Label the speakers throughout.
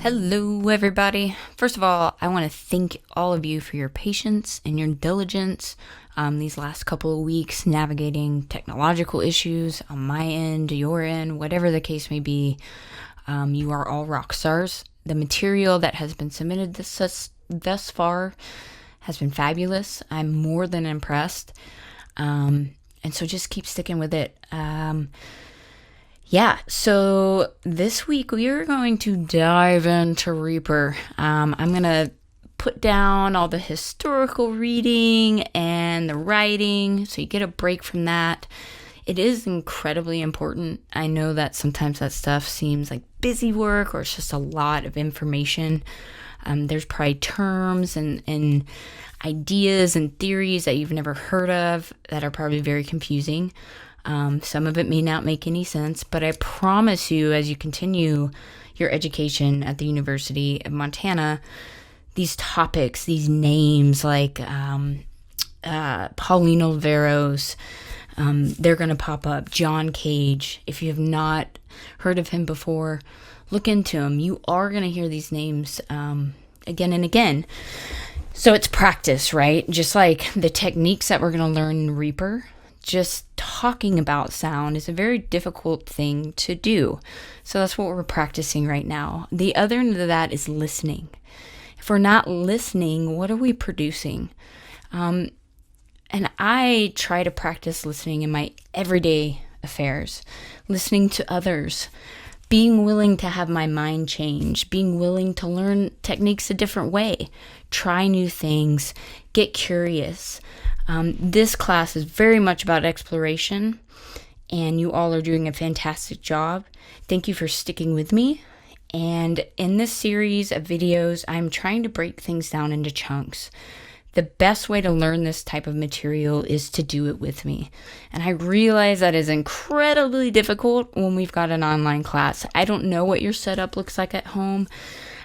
Speaker 1: Hello, everybody. First of all, I want to thank all of you for your patience and your diligence these last couple of weeks navigating technological issues on my end, your end, whatever the case may be. You are all rock stars. The material that has been submitted thus far has been fabulous. I'm more than impressed. And so just keep sticking with it. So this week we are going to dive into Reaper. I'm going to put down all the historical reading and the writing so you get a break from that. It is incredibly important. I know that sometimes that stuff seems like busy work or it's just a lot of information. There's probably terms and ideas and theories that you've never heard of that are probably very confusing. Some of it may not make any sense, but I promise you, as you continue your education at the University of Montana, these topics, these names like Pauline Oliveros, they're going to pop up. John Cage, if you have not heard of him before, look into him. You are going to hear these names again and again. So it's practice, right? Just like the techniques that we're going to learn in Reaper. Just talking about sound is a very difficult thing to do. So that's what we're practicing right now. The other end of that is listening. If we're not listening, what are we producing? And I try to practice listening in my everyday affairs, listening to others, being willing to have my mind change, being willing to learn techniques a different way, try new things, get curious. This class is very much about exploration, and you all are doing a fantastic job. Thank you for sticking with me. And in this series of videos, I'm trying to break things down into chunks. The best way to learn this type of material is to do it with me. And I realize that is incredibly difficult when we've got an online class. I don't know what your setup looks like at home.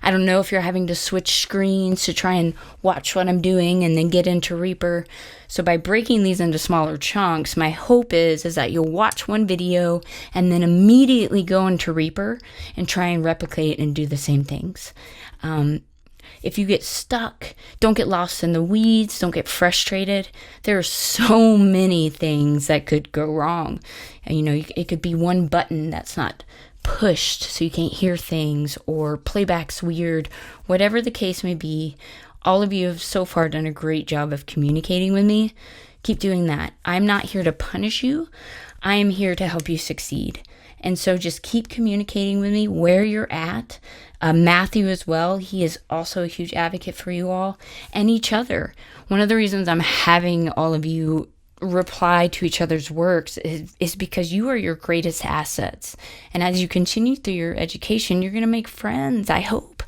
Speaker 1: I don't know if you're having to switch screens to try and watch what I'm doing and then get into Reaper. So by breaking these into smaller chunks, my hope is that you'll watch one video and then immediately go into Reaper and try and replicate and do the same things. If you get stuck, don't get lost in the weeds, don't get frustrated. There are so many things that could go wrong. And, it could be one button that's not pushed so you can't hear things, or playback's weird. Whatever the case may be, all of you have so far done a great job of communicating with me. Keep doing that. I'm not here to punish you. I am here to help you succeed. And so just keep communicating with me where you're at. Matthew as well. He is also a huge advocate for you all and each other. One of the reasons I'm having all of you reply to each other's works is because you are your greatest assets. And as you continue through your education, you're going to make friends, I hope,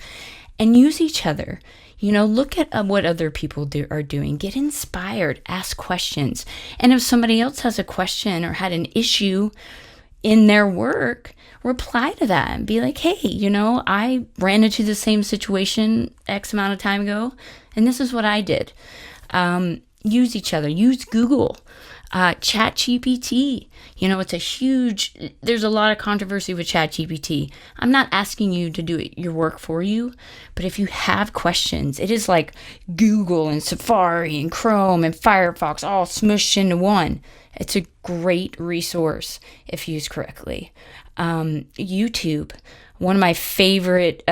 Speaker 1: and use each other. Look at what other people are doing. Get inspired. Ask questions. And if somebody else has a question or had an issue in their work, reply to that and be like, hey, I ran into the same situation X amount of time ago, and this is what I did. Use each other. Use Google. ChatGPT. There's a lot of controversy with ChatGPT. I'm not asking you to do your work for you, but if you have questions, it is like Google and Safari and Chrome and Firefox all smushed into one. It's a great resource if used correctly. YouTube, one of my favorite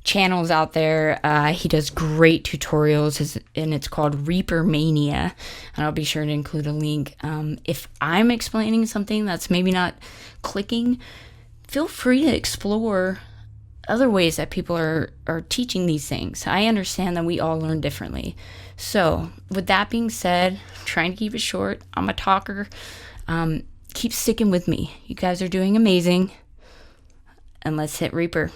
Speaker 1: channels out there. He does great tutorials, and it's called Reaper Mania, and I'll be sure to include a link. If I'm explaining something that's maybe not clicking, feel free to explore other ways that people are teaching these things. I understand that we all learn differently. So with that being said, I'm trying to keep it short. I'm a talker. Keep sticking with me. You guys are doing amazing, and let's hit Reaper.